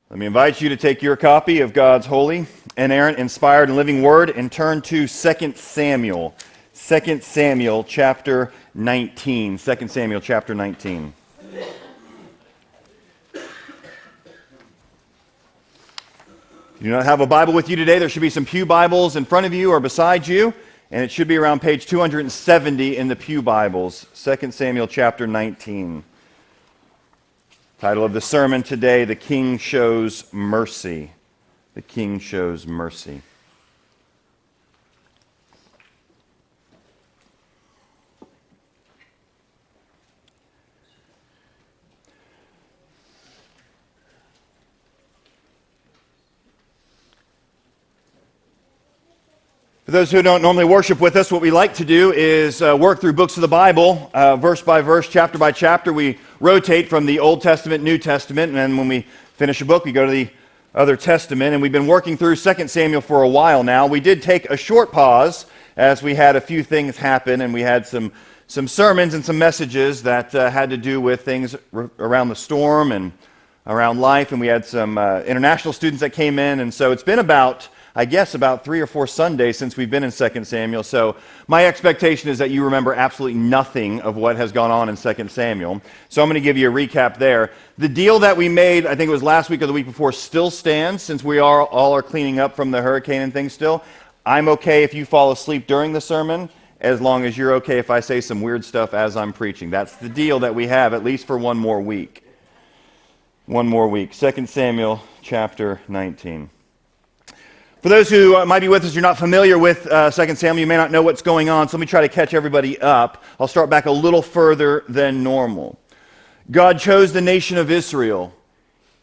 Let me invite you to take your copy of God's holy, inerrant, inspired, and living word and turn to 2 Samuel. 2 Samuel chapter 19. 2 Samuel chapter 19. If you do not have a Bible with you today, there should be some pew Bibles in front of you or beside you, and it should be around page 270 in the pew Bibles. 2 Samuel chapter 19. Title of the sermon today, The King Shows Mercy. The King Shows Mercy. For those who don't normally worship with us, what we like to do is work through books of the Bible, verse by verse, chapter by chapter. We rotate from the Old Testament, New Testament, and then when we finish a book, we go to the other Testament. And we've been working through 2 Samuel for a while now. We did take a short pause as we had a few things happen, and we had some sermons and some messages that had to do with things around the storm and around life. And we had some international students that came in, and so it's been about 3 or 4 Sundays since we've been in 2 Samuel. So my expectation is that you remember absolutely nothing of what has gone on in 2 Samuel. So I'm going to give you a recap there. The deal that we made, I think it was last week or the week before, still stands since we all are cleaning up from the hurricane and things still. I'm okay if you fall asleep during the sermon, as long as you're okay if I say some weird stuff as I'm preaching. That's the deal that we have, at least for one more week. 2 Samuel chapter 19. For those who might be with us, you're not familiar with 2 Samuel, you may not know what's going on, so let me try to catch everybody up. I'll start back a little further than normal. God chose the nation of Israel.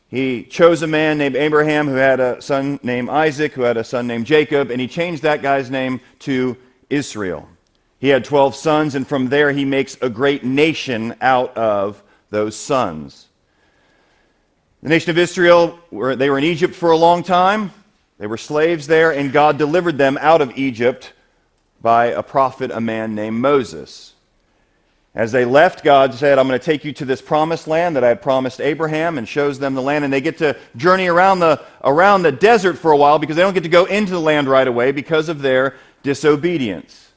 He chose a man named Abraham who had a son named Isaac, who had a son named Jacob, and he changed that guy's name to Israel. He had 12 sons, and from there he makes a great nation out of those sons. The nation of Israel, they were in Egypt for a long time. They were slaves there, and God delivered them out of Egypt by a prophet, a man named Moses. As they left, God said, I'm going to take you to this promised land that I had promised Abraham, and shows them the land. And they get to journey around the desert for a while because they don't get to go into the land right away because of their disobedience.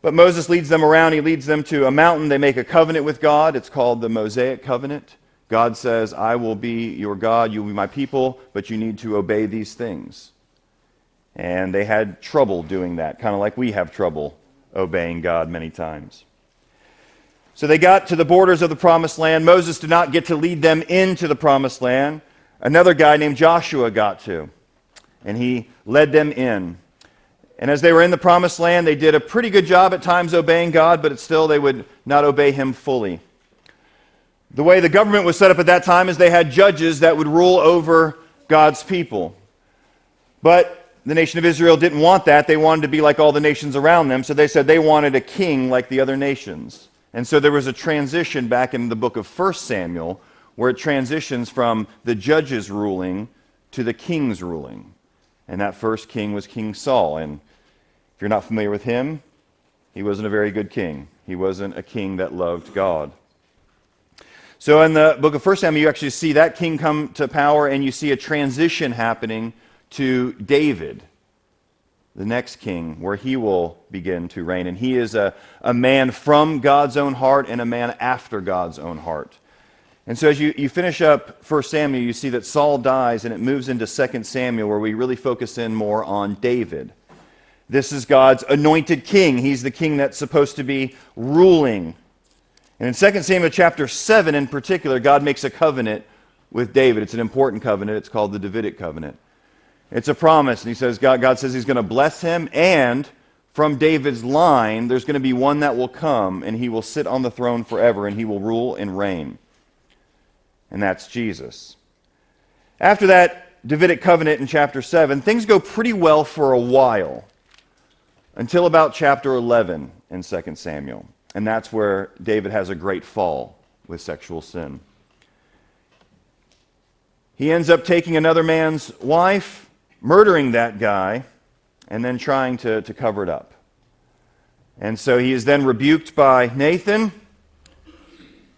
But Moses leads them around. He leads them to a mountain. They make a covenant with God. It's called the Mosaic covenant. God says, I will be your God, you will be my people, but you need to obey these things. And they had trouble doing that, kind of like we have trouble obeying God many times. So they got to the borders of the promised land. Moses did not get to lead them into the promised land. Another guy named Joshua got to, and he led them in. And as they were in the promised land, they did a pretty good job at times obeying God, but still they would not obey him fully. The way the government was set up at that time is they had judges that would rule over God's people. But the nation of Israel didn't want that. They wanted to be like all the nations around them, so they said they wanted a king like the other nations. And so there was a transition back in the book of 1 Samuel where it transitions from the judges ruling to the king's ruling. And that first king was King Saul. And if you're not familiar with him, he wasn't a very good king. He wasn't a king that loved God. So in the book of 1 Samuel, you actually see that king come to power, and you see a transition happening to David, the next king, where he will begin to reign. And he is a man from God's own heart and a man after God's own heart. And so as you finish up 1 Samuel, you see that Saul dies, and it moves into 2 Samuel, where we really focus in more on David. This is God's anointed king. He's the king that's supposed to be ruling. And in 2 Samuel chapter 7 in particular, God makes a covenant with David. It's an important covenant. It's called the Davidic covenant. It's a promise. And he says, God says he's going to bless him, and from David's line, there's going to be one that will come, and he will sit on the throne forever, and he will rule and reign. And that's Jesus. After that Davidic covenant in chapter 7, things go pretty well for a while, until about chapter 11 in 2 Samuel. And that's where David has a great fall with sexual sin. He ends up taking another man's wife, murdering that guy, and then trying to cover it up. And so he is then rebuked by Nathan,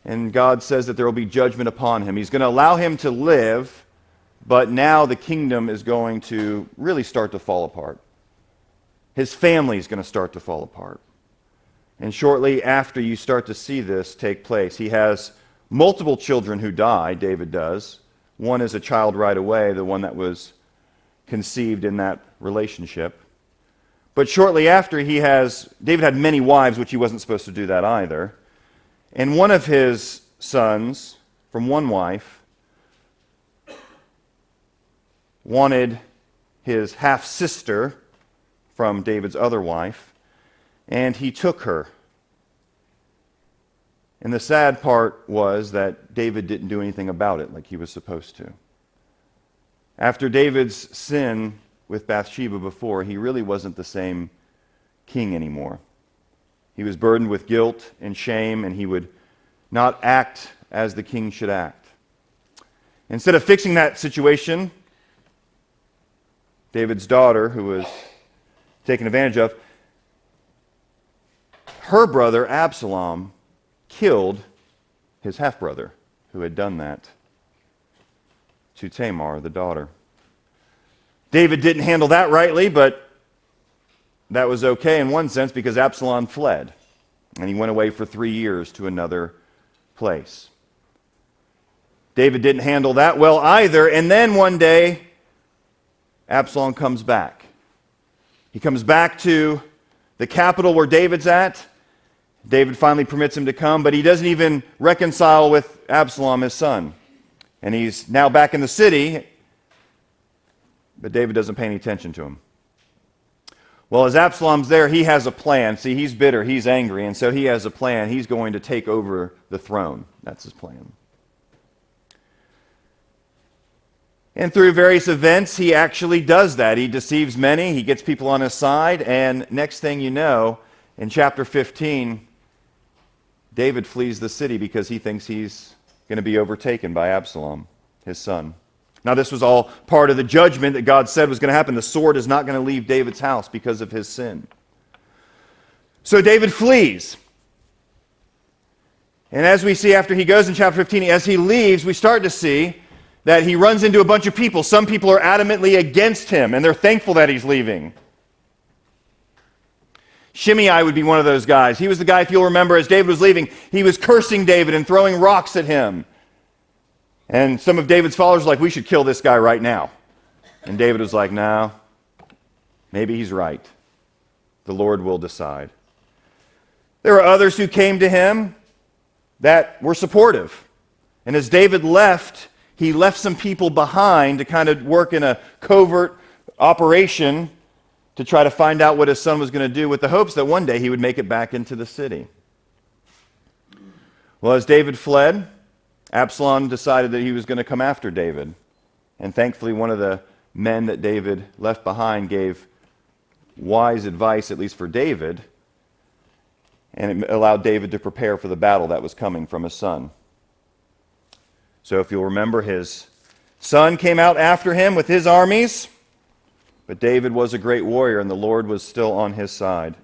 And God says that there will be judgment upon him. He's going to allow him to live, but now the kingdom is going to really start to fall apart. His family is going to start to fall apart. And shortly after you start to see this take place, he has multiple children who die, David does. One is a child right away, the one that was conceived in that relationship. But shortly after, David had many wives, which he wasn't supposed to do that either. And one of his sons, from one wife, wanted his half-sister from David's other wife, and he took her. And the sad part was that David didn't do anything about it like he was supposed to. After David's sin with Bathsheba before, he really wasn't the same king anymore. He was burdened with guilt and shame, and he would not act as the king should act. Instead of fixing that situation, David's daughter, who was taken advantage of, her brother Absalom killed his half-brother who had done that to Tamar, the daughter. David didn't handle that rightly, but that was okay in one sense because Absalom fled, and he went away for 3 years to another place. David didn't handle that well either, and then one day, Absalom comes back. He comes back to the capital where David's at. David finally permits him to come, but he doesn't even reconcile with Absalom, his son. And he's now back in the city, but David doesn't pay any attention to him. Well, as Absalom's there, he has a plan. See, he's bitter, he's angry, and so he has a plan. He's going to take over the throne. That's his plan. And through various events, he actually does that. He deceives many, he gets people on his side, and next thing you know, in chapter 15, David flees the city because he thinks he's going to be overtaken by Absalom, his son. Now, this was all part of the judgment that God said was going to happen. The sword is not going to leave David's house because of his sin. So David flees. And as we see after he goes in chapter 15, as he leaves, we start to see that he runs into a bunch of people. Some people are adamantly against him, and they're thankful that he's leaving. Shimei would be one of those guys. He was the guy, if you'll remember, as David was leaving, he was cursing David and throwing rocks at him. And some of David's followers were like, we should kill this guy right now. And David was like, no, maybe he's right. The Lord will decide. There were others who came to him that were supportive. And as David left, he left some people behind to kind of work in a covert operation to try to find out what his son was going to do with the hopes that one day he would make it back into the city. Well, as David fled, Absalom decided that he was going to come after David. And thankfully, one of the men that David left behind gave wise advice, at least for David, and it allowed David to prepare for the battle that was coming from his son. So if you'll remember, his son came out after him with his armies, but David was a great warrior, and the Lord was still on his side.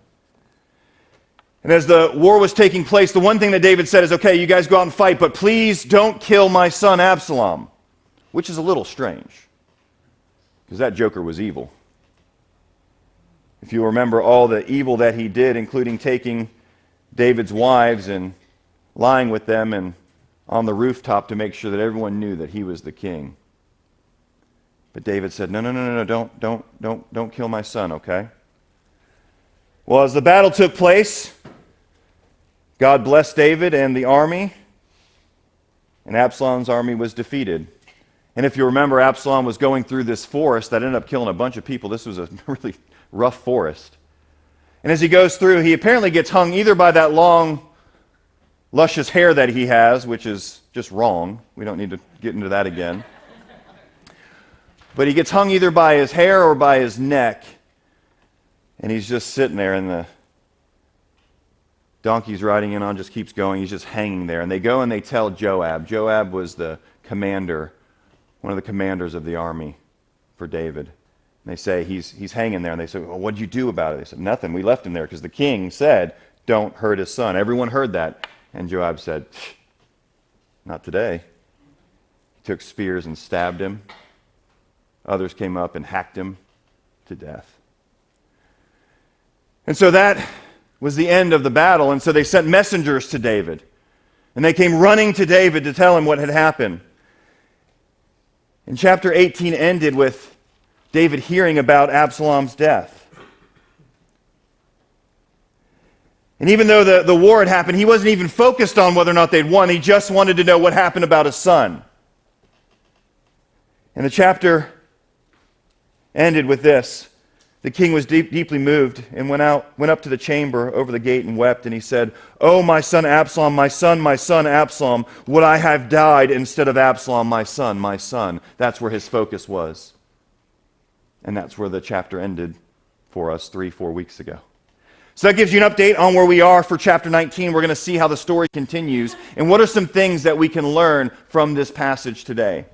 And as the war was taking place, the one thing that David said is, okay, you guys go out and fight, but please don't kill my son Absalom, which is a little strange, because that joker was evil. If you remember all the evil that he did, including taking David's wives and lying with them and on the rooftop to make sure that everyone knew that he was the king. But David said, no, don't kill my son, okay? Well, as the battle took place, God blessed David and the army, and Absalom's army was defeated. And if you remember, Absalom was going through this forest that ended up killing a bunch of people. This was a really rough forest. And as he goes through, he apparently gets hung either by that long, luscious hair that he has, which is just wrong. We don't need to get into that again. But he gets hung either by his hair or by his neck. And he's just sitting there, and the donkey's riding in on just keeps going. He's just hanging there. And they go and they tell Joab. Joab was the commander, one of the commanders of the army for David. And they say, he's hanging there. And they say, well, what did you do about it? They said, nothing. We left him there because the king said, don't hurt his son. Everyone heard that. And Joab said, Not today. He took spears and stabbed him. Others came up and hacked him to death. And so that was the end of the battle. And so they sent messengers to David. And they came running to David to tell him what had happened. And chapter 18 ended with David hearing about Absalom's death. And even though the war had happened, he wasn't even focused on whether or not they'd won. He just wanted to know what happened about his son. And the chapter ended with this. The king was deeply moved and went up to the chamber over the gate and wept. And he said, "Oh, my son Absalom, my son Absalom, would I have died instead of Absalom, my son, my son." That's where his focus was. And that's where the chapter ended for us 3-4 weeks ago. So that gives you an update on where we are for chapter 19. We're going to see how the story continues and what are some things that we can learn from this passage today.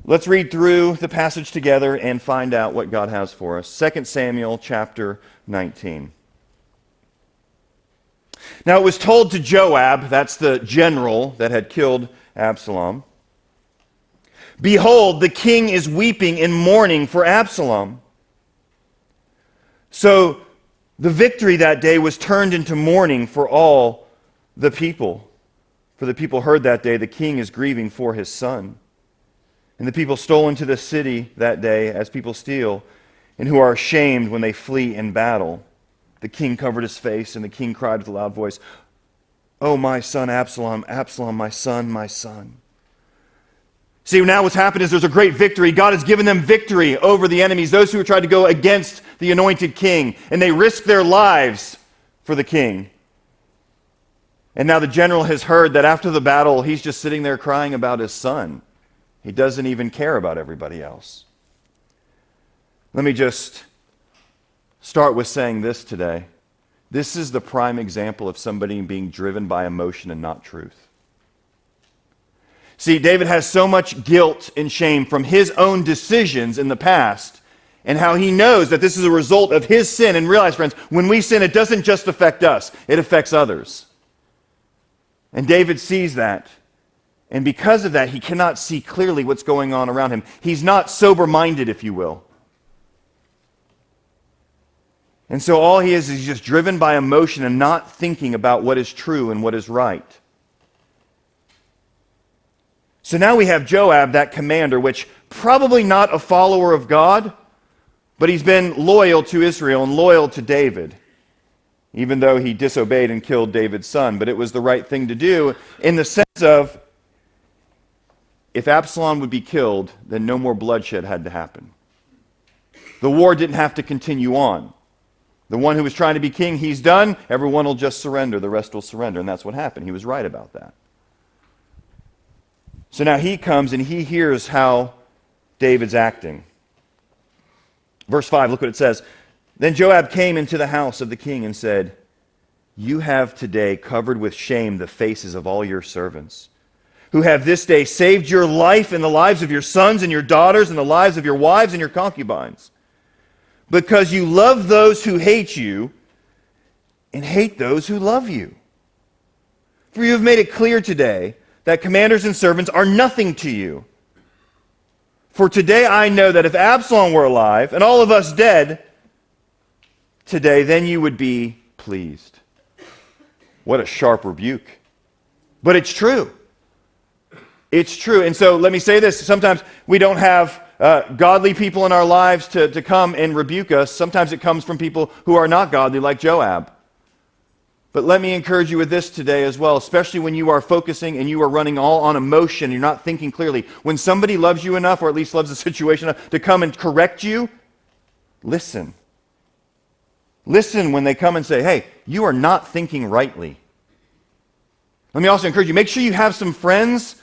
Let's read through the passage together and find out what God has for us. 2 Samuel chapter 19. Now it was told to Joab, that's the general that had killed Absalom, "Behold, the king is weeping and mourning for Absalom." So the victory that day was turned into mourning for all the people. For the people heard that day, the king is grieving for his son. And the people stole into the city that day as people steal, and who are ashamed when they flee in battle. The king covered his face, and the king cried with a loud voice, "Oh, my son Absalom, Absalom, my son, my son." See, now what's happened is there's a great victory. God has given them victory over the enemies, those who tried to go against the anointed king, and they risked their lives for the king. And now the general has heard that after the battle, he's just sitting there crying about his son. He doesn't even care about everybody else. Let me just start with saying this today. This is the prime example of somebody being driven by emotion and not truth. See, David has so much guilt and shame from his own decisions in the past and how he knows that this is a result of his sin. And realize, friends, when we sin, it doesn't just affect us, it affects others. And David sees that. And because of that, he cannot see clearly what's going on around him. He's not sober-minded, if you will. And so all he is just driven by emotion and not thinking about what is true and what is right. So now we have Joab, that commander, which probably not a follower of God, but he's been loyal to Israel and loyal to David, even though he disobeyed and killed David's son. But it was the right thing to do in the sense of, if Absalom would be killed, then no more bloodshed had to happen. The war didn't have to continue on. The one who was trying to be king, he's done. Everyone will just surrender. The rest will surrender. And that's what happened. He was right about that. So now he comes and he hears how David's acting. Verse 5, look what it says. Then Joab came into the house of the king and said, "You have today covered with shame the faces of all your servants, who have this day saved your life and the lives of your sons and your daughters and the lives of your wives and your concubines, because you love those who hate you and hate those who love you. For you have made it clear today that commanders and servants are nothing to you. For today I know that if Absalom were alive and all of us dead today, then you would be pleased." What a sharp rebuke. But it's true. It's true. And so let me say this. Sometimes we don't have godly people in our lives to come and rebuke us. Sometimes it comes from people who are not godly, like Joab. But let me encourage you with this today as well, especially when you are focusing and you are running all on emotion, you're not thinking clearly. When somebody loves you enough, or at least loves the situation enough, to come and correct you, listen. Listen when they come and say, "Hey, you are not thinking rightly." Let me also encourage you, make sure you have some friends,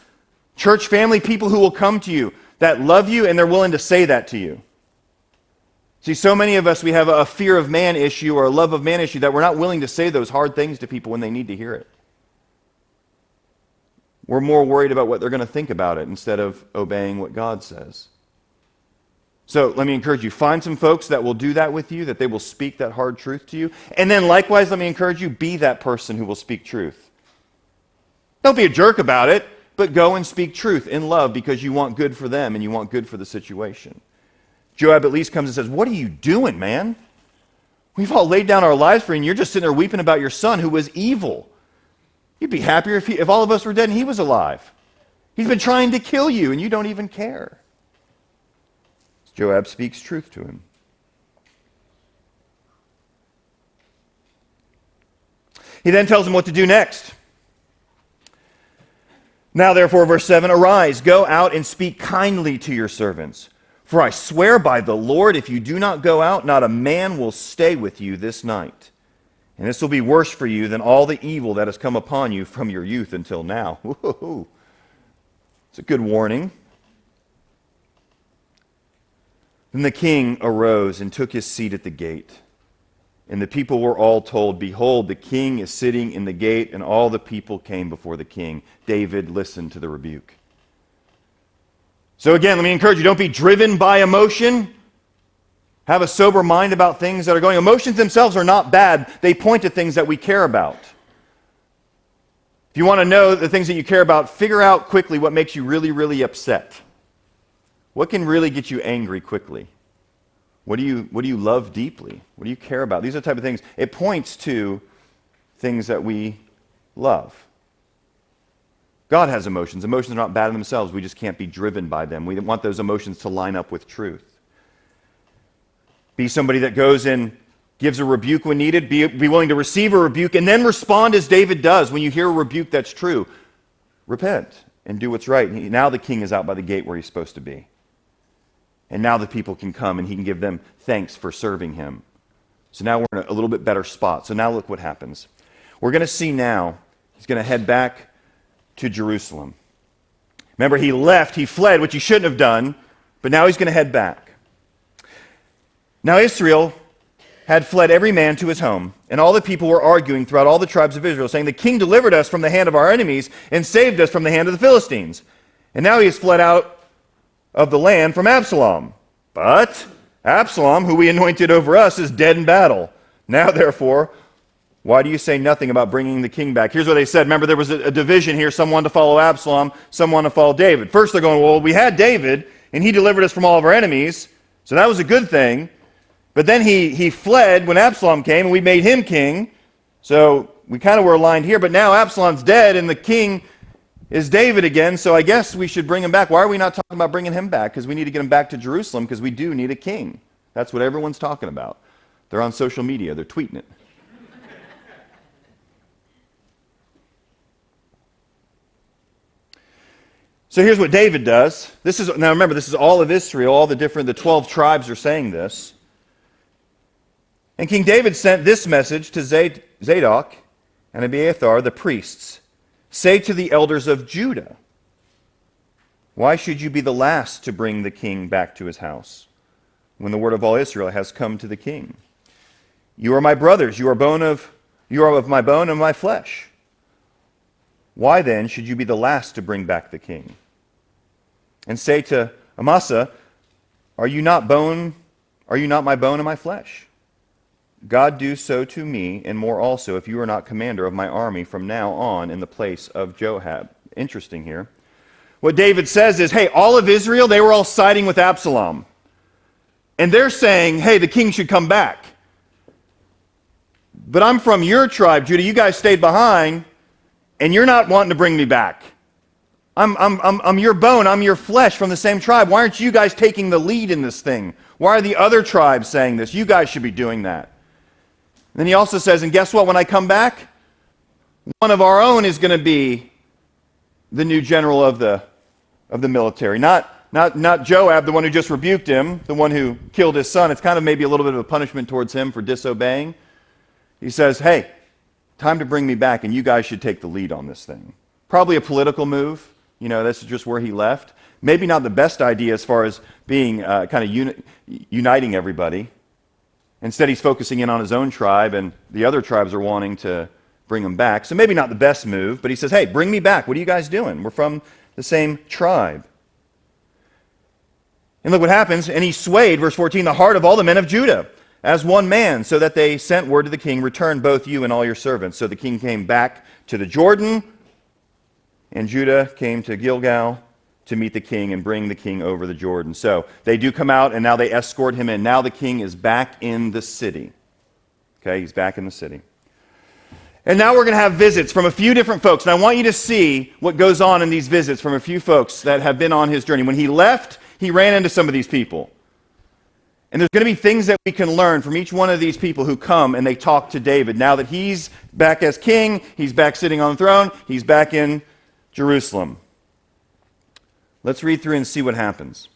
church family, people who will come to you that love you and they're willing to say that to you. See, so many of us, we have a fear of man issue or a love of man issue that we're not willing to say those hard things to people when they need to hear it. We're more worried about what they're going to think about it instead of obeying what God says. So let me encourage you, find some folks that will do that with you, that they will speak that hard truth to you. And then likewise, let me encourage you, be that person who will speak truth. Don't be a jerk about it. but go and speak truth in love because you want good for them and you want good for the situation. Joab at least comes and says, what are you doing, man? We've all laid down our lives for you, and you're just sitting there weeping about your son who was evil. You'd be happier if all of us were dead and he was alive. He's been trying to kill you, and you don't even care. Joab speaks truth to him. He then tells him what to do next. Now, therefore, verse 7, arise, go out and speak kindly to your servants. For I swear by the Lord, if you do not go out, not a man will stay with you this night. And this will be worse for you than all the evil that has come upon you from your youth until now. Woo-hoo-hoo. It's a good warning. Then the king arose and took his seat at the gate. And the people were all told, behold, the king is sitting in the gate, and all the people came before the king. David listened to the rebuke. So again, let me encourage you, don't be driven by emotion. Have a sober mind about things that are going. Emotions themselves are not bad. They point to things that we care about. If you want to know the things that you care about, figure out quickly what makes you really, really upset. What can really get you angry quickly? What do you love deeply? What do you care about? These are the type of things. It points to things that we love. God has emotions. Emotions are not bad in themselves. We just can't be driven by them. We want those emotions to line up with truth. Be somebody that goes and gives a rebuke when needed. Be willing to receive a rebuke and then respond as David does when you hear a rebuke that's true. Repent and do what's right. Now the king is out by the gate where he's supposed to be. And now the people can come and he can give them thanks for serving him. So now we're in a little bit better spot. So now look what happens. We're going to see now, he's going to head back to Jerusalem. Remember, he fled, which he shouldn't have done, but now he's going to head back. Now Israel had fled every man to his home, and all the people were arguing throughout all the tribes of Israel, saying, the king delivered us from the hand of our enemies and saved us from the hand of the Philistines. And now he has fled out of the land from Absalom. But Absalom, who we anointed over us, is dead in battle. Now, therefore, why do you say nothing about bringing the king back? Here's what they said. Remember, there was a division here. Some wanted to follow Absalom, some wanted to follow David. First, they're going, well, we had David, and he delivered us from all of our enemies, so that was a good thing. But then he fled when Absalom came, and we made him king. So we kind of were aligned here, but now Absalom's dead, and the king is David again, so I guess we should bring him back. Why are we not talking about bringing him back? Because we need to get him back to Jerusalem, because we do need a king. That's what everyone's talking about. They're on social media. They're tweeting it. So here's what David does. Now remember, this is all of Israel. All the 12 tribes are saying this. And King David sent this message to Zadok and Abiathar, the priests. Say to the elders of Judah, why should you be the last to bring the king back to his house when the word of all Israel has come to the king? You are my brothers. You are of my bone and my flesh. Why then should you be the last to bring back the king? And say to Amasa, are you not my bone and my flesh? God do so to me, and more also, if you are not commander of my army from now on in the place of Joab. Interesting here. What David says is, hey, all of Israel, they were all siding with Absalom. And they're saying, hey, the king should come back. But I'm from your tribe, Judah. You guys stayed behind, and you're not wanting to bring me back. I'm your bone, I'm your flesh from the same tribe. Why aren't you guys taking the lead in this thing? Why are the other tribes saying this? You guys should be doing that. And then he also says, and guess what? When I come back, one of our own is going to be the new general of the military. Not Joab, the one who just rebuked him, the one who killed his son. It's kind of maybe a little bit of a punishment towards him for disobeying. He says, hey, time to bring me back, and you guys should take the lead on this thing. Probably a political move. You know, this is just where he left. Maybe not the best idea as far as being kind of uniting everybody. Instead, he's focusing in on his own tribe, and the other tribes are wanting to bring him back. So maybe not the best move, but he says, hey, bring me back. What are you guys doing? We're from the same tribe. And look what happens. And he swayed, verse 14, the heart of all the men of Judah as one man, so that they sent word to the king, return both you and all your servants. So the king came back to the Jordan, and Judah came to Gilgal to meet the king and bring the king over the Jordan. So they do come out, and now they escort him in. Now the king is back in the city. Okay, he's back in the city. And now we're going to have visits from a few different folks. And I want you to see what goes on in these visits from a few folks that have been on his journey. When he left, he ran into some of these people. And there's going to be things that we can learn from each one of these people who come and they talk to David. Now that he's back as king, he's back sitting on the throne, he's back in Jerusalem. Let's read through and see what happens.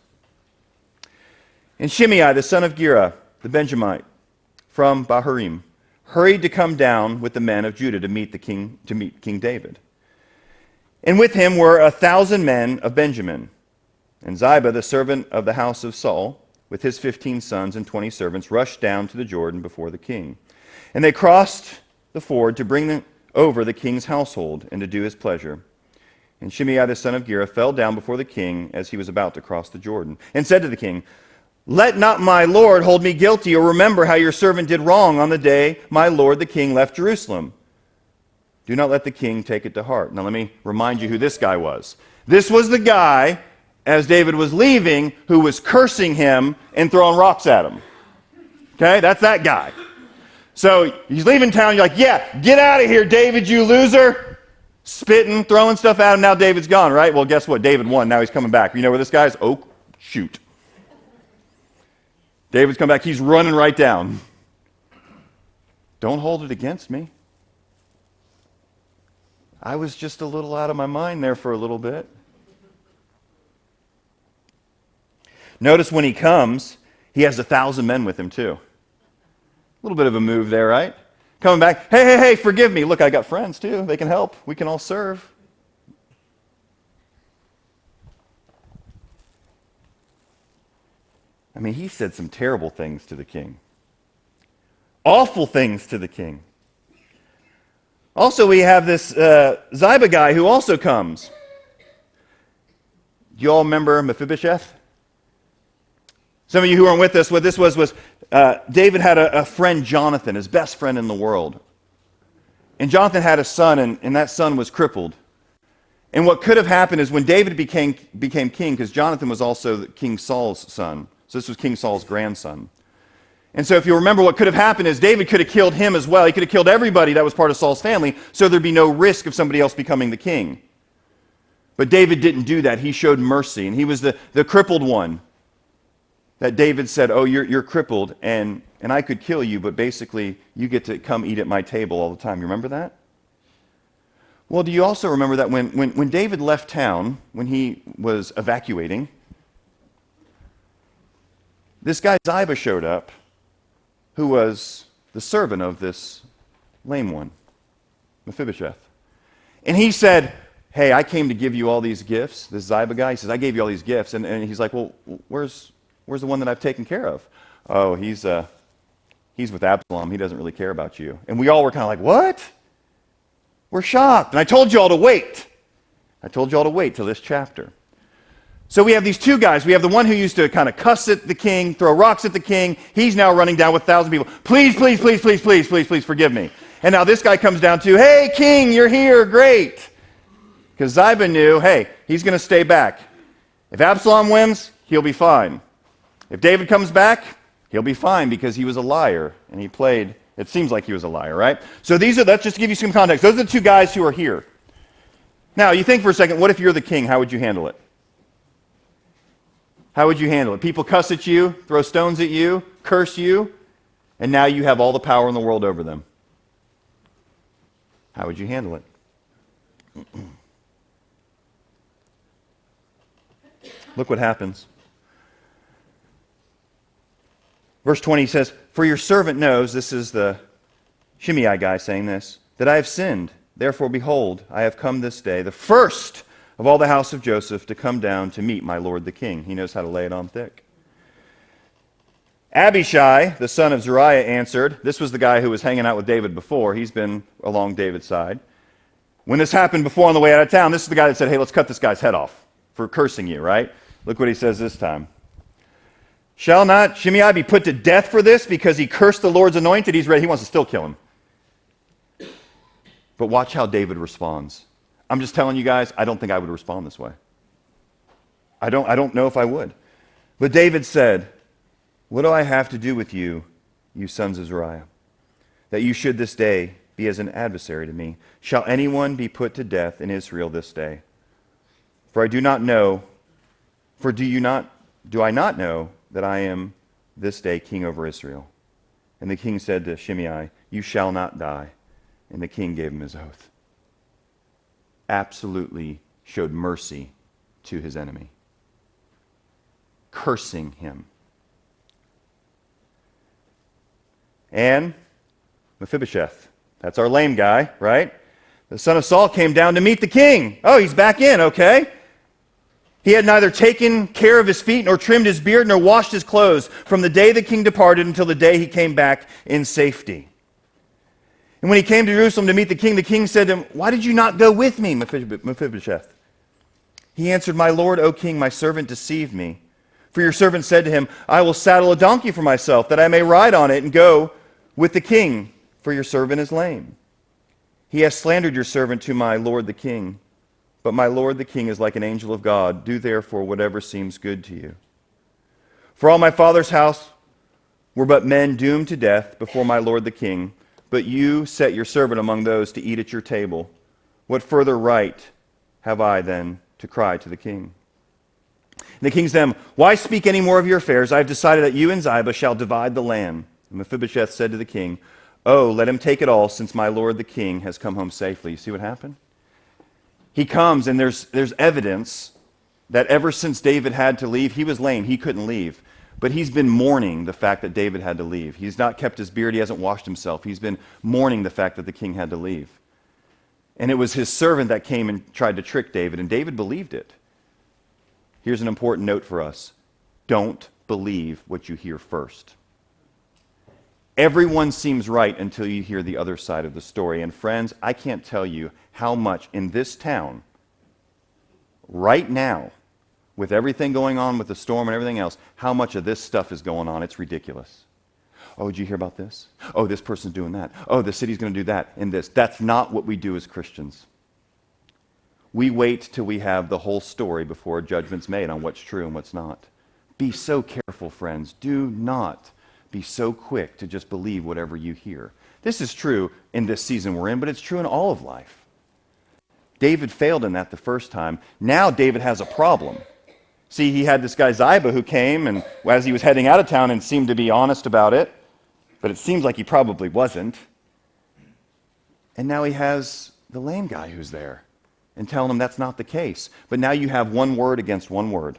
And Shimei, the son of Gera, the Benjamite, from Bahurim, hurried to come down with the men of Judah to meet King David. And with him were 1,000 men of Benjamin. And Ziba, the servant of the house of Saul, with his 15 sons and 20 servants, rushed down to the Jordan before the king. And they crossed the ford to bring over the king's household and to do his pleasure. And Shimei, the son of Gera, fell down before the king as he was about to cross the Jordan, and said to the king, "Let not my lord hold me guilty, or remember how your servant did wrong on the day my lord the king left Jerusalem. Do not let the king take it to heart." Now let me remind you who this guy was. This was the guy, as David was leaving, who was cursing him and throwing rocks at him. Okay, that's that guy. So he's leaving town, you're like, "Yeah, get out of here, David, you loser." Spitting, throwing stuff at him, now David's gone, right? Well, guess what? David won, now he's coming back. You know where this guy is? Oh, shoot. David's come back, he's running right down. Don't hold it against me. I was just a little out of my mind there for a little bit. Notice when he comes, he has 1,000 men with him too. A little bit of a move there, right? Coming back, hey, forgive me. Look, I got friends too. They can help. We can all serve. I mean, he said some terrible things to the king. Awful things to the king. Also, we have this Ziba guy who also comes. Do you all remember Mephibosheth? Some of you who aren't with us, what this was David had a friend, Jonathan, his best friend in the world. And Jonathan had a son, and that son was crippled. And what could have happened is when David became king, because Jonathan was also King Saul's son, so this was King Saul's grandson. And so if you remember, what could have happened is David could have killed him as well. He could have killed everybody that was part of Saul's family, so there'd be no risk of somebody else becoming the king. But David didn't do that. He showed mercy, and he was the crippled one that David said, "Oh, you're crippled, and I could kill you, but basically you get to come eat at my table all the time." You remember that? Well, do you also remember that when David left town, when he was evacuating, this guy Ziba showed up, who was the servant of this lame one, Mephibosheth. And he said, "Hey, I came to give you all these gifts." This Ziba guy, he says, "I gave you all these gifts." And he's like, "Well, where's the one that I've taken care of?" "Oh, he's with Absalom. He doesn't really care about you." And we all were kind of like, "What?" We're shocked. And I told you all to wait. I told you all to wait till this chapter. So we have these two guys. We have the one who used to kind of cuss at the king, throw rocks at the king. He's now running down with 1,000 people. Please, please, please, please, please, please, please forgive me. And now this guy comes down to, "Hey, king, you're here. Great." Because Ziba knew, hey, he's going to stay back. If Absalom wins, he'll be fine. If David comes back, he'll be fine because he was a liar. And he played, it seems like he was a liar, right? So let's just give you some context. Those are the two guys who are here. Now, you think for a second, what if you're the king? How would you handle it? How would you handle it? People cuss at you, throw stones at you, curse you, and now you have all the power in the world over them. How would you handle it? Look what happens. Verse 20 says, "For your servant knows," this is the Shimei guy saying this, "that I have sinned. Therefore, behold, I have come this day, the first of all the house of Joseph, to come down to meet my lord the king." He knows how to lay it on thick. Abishai, the son of Zeruiah, answered. This was the guy who was hanging out with David before. He's been along David's side. When this happened before on the way out of town, this is the guy that said, "Hey, let's cut this guy's head off for cursing you," right? Look what he says this time. "Shall not Shimei be put to death for this, because he cursed the Lord's anointed?" He's ready. He wants to still kill him. But watch how David responds. I'm just telling you guys, I don't think I would respond this way. I don't know if I would. But David said, what do I have to do with you, you sons of Zeruiah, that you should this day be as an adversary to me? Shall anyone be put to death in Israel this day? For I do not know, do I not know that I am this day king over Israel? And the king said to Shimei, you shall not die. And the king gave him his oath. Absolutely showed mercy to his enemy, cursing him. And Mephibosheth, that's our lame guy, right? The son of Saul came down to meet the king. Oh, he's back in, okay. He had neither taken care of his feet, nor trimmed his beard, nor washed his clothes from the day the king departed until the day he came back in safety. And when he came to Jerusalem to meet the king said to him, why did you not go with me, Mephibosheth? He answered, my lord, O king, my servant deceived me. For your servant said to him, I will saddle a donkey for myself, that I may ride on it and go with the king, for your servant is lame. He has slandered your servant to my lord the king. But my lord the king is like an angel of God. Do therefore whatever seems good to you. For all my father's house were but men doomed to death before my lord the king. But you set your servant among those to eat at your table. What further right have I then to cry to the king? And the king said to them, why speak any more of your affairs? I have decided that you and Ziba shall divide the land. And Mephibosheth said to the king, oh, let him take it all, since my lord the king has come home safely. You see what happened? He comes, and there's evidence that ever since David had to leave, he was lame, he couldn't leave. But he's been mourning the fact that David had to leave. He's not kept his beard, he hasn't washed himself. He's been mourning the fact that the king had to leave. And it was his servant that came and tried to trick David, and David believed it. Here's an important note for us. Don't believe what you hear first. Everyone seems right until you hear the other side of the story. And friends, I can't tell you how much in this town, right now, with everything going on with the storm and everything else, how much of this stuff is going on. It's ridiculous. Oh, did you hear about this? Oh, this person's doing that. Oh, the city's going to do that and this. That's not what we do as Christians. We wait till we have the whole story before a judgment's made on what's true and what's not. Be so careful, friends. Do not be so quick to just believe whatever you hear. This is true in this season we're in, but it's true in all of life. David failed in that the first time. Now David has a problem. See, he had this guy Ziba who came, and as he was heading out of town and seemed to be honest about it, but it seems like he probably wasn't. And now he has the lame guy who's there and telling him that's not the case. But now you have one word against one word.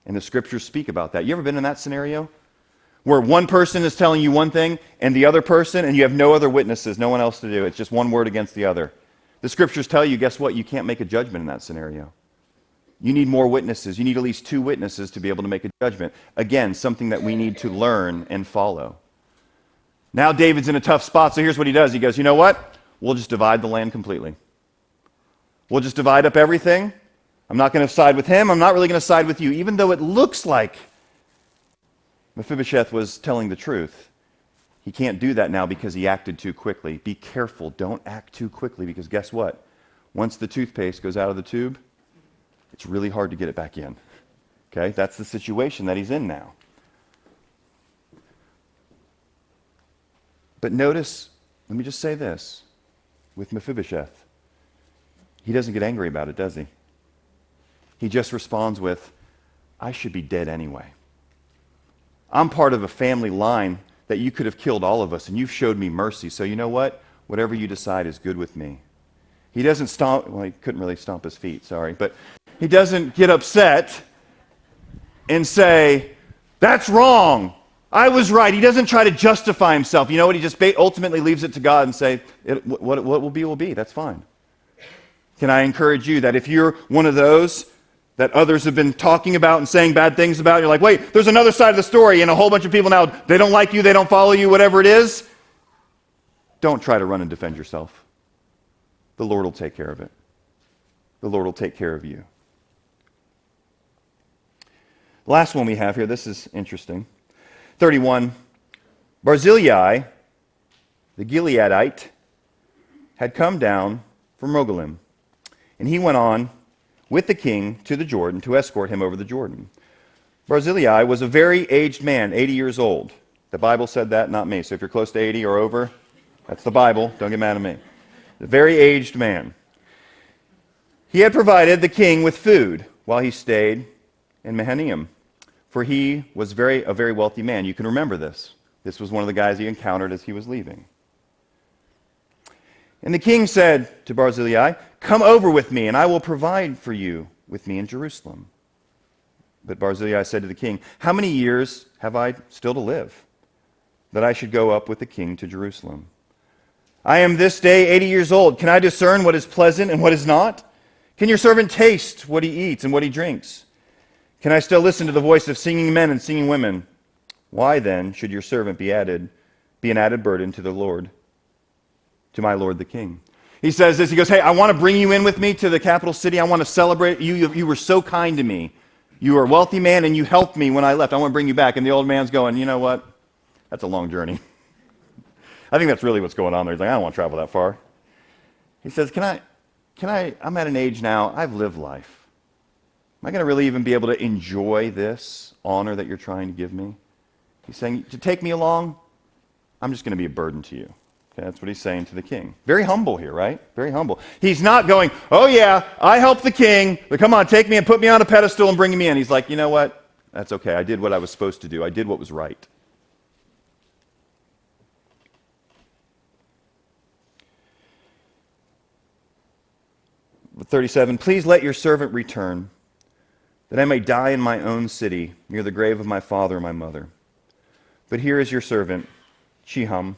And the scriptures speak about that. You ever been in that scenario? Where one person is telling you one thing and the other person, and you have no other witnesses, no one else to do. It's just one word against the other. The scriptures tell you, guess what? You can't make a judgment in that scenario. You need more witnesses. You need at least 2 witnesses to be able to make a judgment. Again, something that we need to learn and follow. Now David's in a tough spot, so here's what he does. He goes, you know what? We'll just divide the land completely. We'll just divide up everything. I'm not going to side with him. I'm not really going to side with you, even though it looks like Mephibosheth was telling the truth. He can't do that now because he acted too quickly. Be careful. Don't act too quickly, because guess what? Once the toothpaste goes out of the tube, it's really hard to get it back in. Okay? That's the situation that he's in now. But notice, let me just say this, with Mephibosheth, he doesn't get angry about it, does he? He just responds with, I should be dead anyway. I'm part of a family line that you could have killed all of us, and you've showed me mercy. So you know what? Whatever you decide is good with me. He doesn't stomp, well, he couldn't really stomp his feet, sorry, but he doesn't get upset and say, that's wrong. I was right. He doesn't try to justify himself. You know what? He just ultimately leaves it to God and say, what will be will be. That's fine. Can I encourage you that if you're one of those that others have been talking about and saying bad things about, you're like, wait, there's another side of the story, and a whole bunch of people now, they don't like you, they don't follow you, whatever it is, don't try to run and defend yourself. The Lord will take care of it. The Lord will take care of you. Last one we have here, this is interesting. 31, Barzillai, the Gileadite, had come down from Rogelim. And he went on with the king to the Jordan to escort him over the Jordan. Barzillai was a very aged man, 80 years old. The Bible said that, not me. So if you're close to 80 or over, that's the Bible. Don't get mad at me. A very aged man. He had provided the king with food while he stayed in Mahanaim, for he was a very wealthy man. You can remember this. This was one of the guys he encountered as he was leaving. And the king said to Barzillai, "Come over with me, and I will provide for you with me in Jerusalem." But Barzillai said to the king, "How many years have I still to live, that I should go up with the king to Jerusalem? I am this day 80 years old. Can I discern what is pleasant and what is not? Can your servant taste what he eats and what he drinks? Can I still listen to the voice of singing men and singing women? Why then should your servant be an added burden to the Lord, to my lord the king?" He says this, he goes, "Hey, I want to bring you in with me to the capital city. I want to celebrate you. You were so kind to me. You were a wealthy man and you helped me when I left. I want to bring you back." And the old man's going, "You know what? That's a long journey." I think that's really what's going on there. He's like, "I don't want to travel that far." He says, I'm at an age now, I've lived life. Am I going to really even be able to enjoy this honor that you're trying to give me? He's saying, to take me along, I'm just going to be a burden to you. Okay, that's what he's saying to the king. Very humble here, right? Very humble. He's not going, "Oh yeah, I helped the king, but come on, take me and put me on a pedestal and bring me in." He's like, "You know what? That's okay. I did what I was supposed to do. I did what was right." But 37, "Please let your servant return, that I may die in my own city, near the grave of my father and my mother. But here is your servant, Chiham.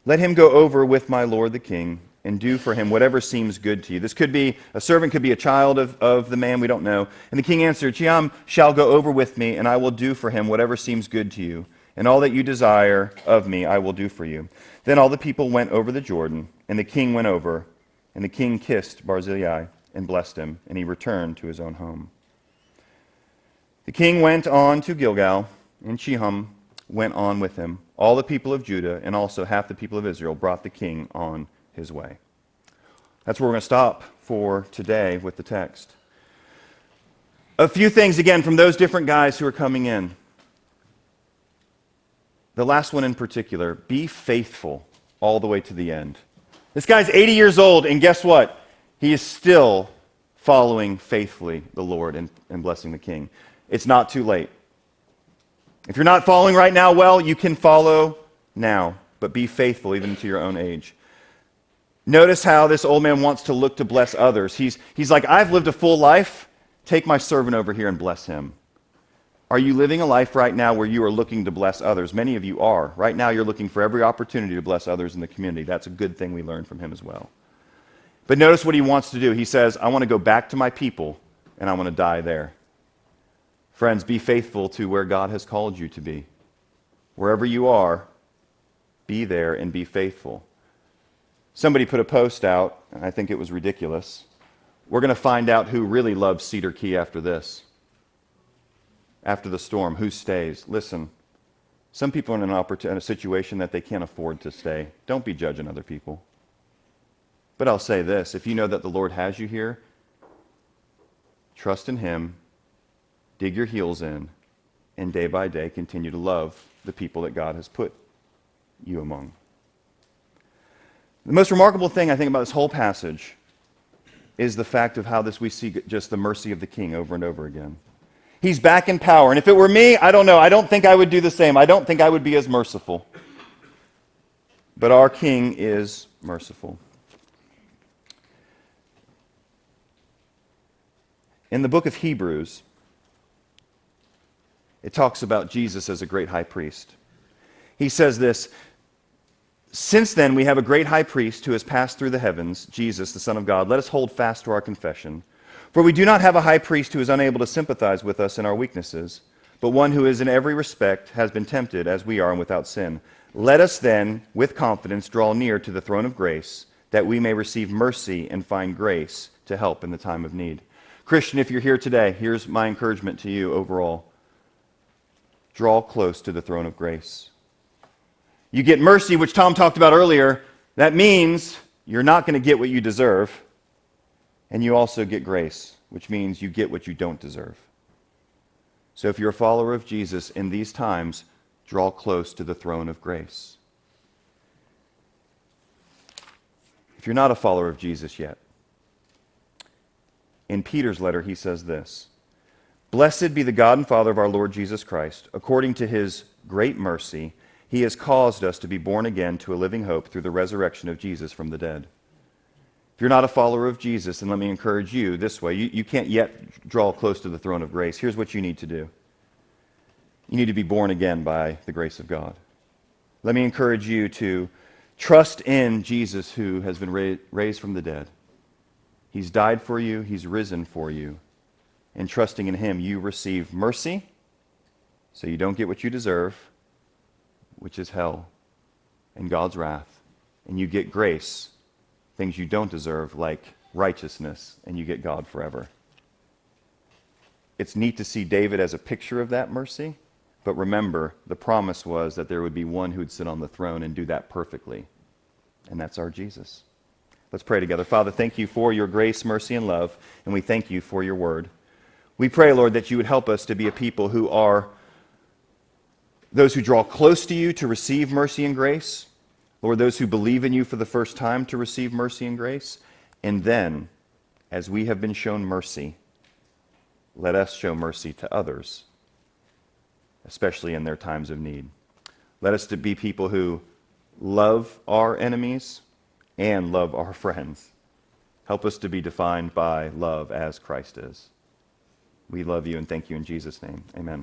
Let him go over with my lord the king, and do for him whatever seems good to you." This could be, a servant could be a child of the man, we don't know. And the king answered, "Chiham shall go over with me, and I will do for him whatever seems good to you. And all that you desire of me I will do for you." Then all the people went over the Jordan, and the king went over. And the king kissed Barzillai and blessed him, and he returned to his own home. The king went on to Gilgal, and Chiham went on with him. All the people of Judah and also half the people of Israel brought the king on his way. That's where we're going to stop for today with the text. A few things, again, from those different guys who are coming in. The last one in particular, be faithful all the way to the end. This guy's 80 years old, and guess what? He is still following faithfully the Lord and blessing the king. It's not too late. If you're not following right now, well, you can follow now, but be faithful even to your own age. Notice how this old man wants to look to bless others. He's like, "I've lived a full life. Take my servant over here and bless him." Are you living a life right now where you are looking to bless others? Many of you are. Right now you're looking for every opportunity to bless others in the community. That's a good thing we learned from him as well. But notice what he wants to do. He says, "I want to go back to my people, and I want to die there." Friends, be faithful to where God has called you to be. Wherever you are, be there and be faithful. Somebody put a post out, and I think it was ridiculous. We're going to find out who really loves Cedar Key after this. After the storm, who stays? Listen, some people are in a situation that they can't afford to stay. Don't be judging other people. But I'll say this, if you know that the Lord has you here, trust in him, dig your heels in, and day by day continue to love the people that God has put you among. The most remarkable thing I think about this whole passage is the fact of how we see just the mercy of the king over and over again. He's back in power. And if it were me, I don't know. I don't think I would do the same. I don't think I would be as merciful. But our king is merciful. In the book of Hebrews, it talks about Jesus as a great high priest. He says this, "Since then we have a great high priest who has passed through the heavens, Jesus, the Son of God. Let us hold fast to our confession. For we do not have a high priest who is unable to sympathize with us in our weaknesses, but one who is in every respect has been tempted as we are and without sin. Let us then, with confidence, draw near to the throne of grace, that we may receive mercy and find grace to help in the time of need." Christian, if you're here today, here's my encouragement to you overall. Draw close to the throne of grace. You get mercy, which Tom talked about earlier. That means you're not going to get what you deserve. And you also get grace, which means you get what you don't deserve. So if you're a follower of Jesus in these times, draw close to the throne of grace. If you're not a follower of Jesus yet, in Peter's letter he says this, "Blessed be the God and Father of our Lord Jesus Christ. According to his great mercy, he has caused us to be born again to a living hope through the resurrection of Jesus from the dead." If you're not a follower of Jesus, then let me encourage you this way. You can't yet draw close to the throne of grace. Here's what you need to do. You need to be born again by the grace of God. Let me encourage you to trust in Jesus who has been raised from the dead. He's died for you. He's risen for you. And trusting in him, you receive mercy, so you don't get what you deserve, which is hell and God's wrath. And you get grace, things you don't deserve, like righteousness, and you get God forever. It's neat to see David as a picture of that mercy, but remember, the promise was that there would be one who would sit on the throne and do that perfectly, and that's our Jesus. Let's pray together. Father, thank you for your grace, mercy, and love, and we thank you for your word. We pray, Lord, that you would help us to be a people who are those who draw close to you to receive mercy and grace, Lord, those who believe in you for the first time to receive mercy and grace, and then, as we have been shown mercy, let us show mercy to others, especially in their times of need. Let us to be people who love our enemies and love our friends. Help us to be defined by love as Christ is. We love you and thank you in Jesus' name. Amen.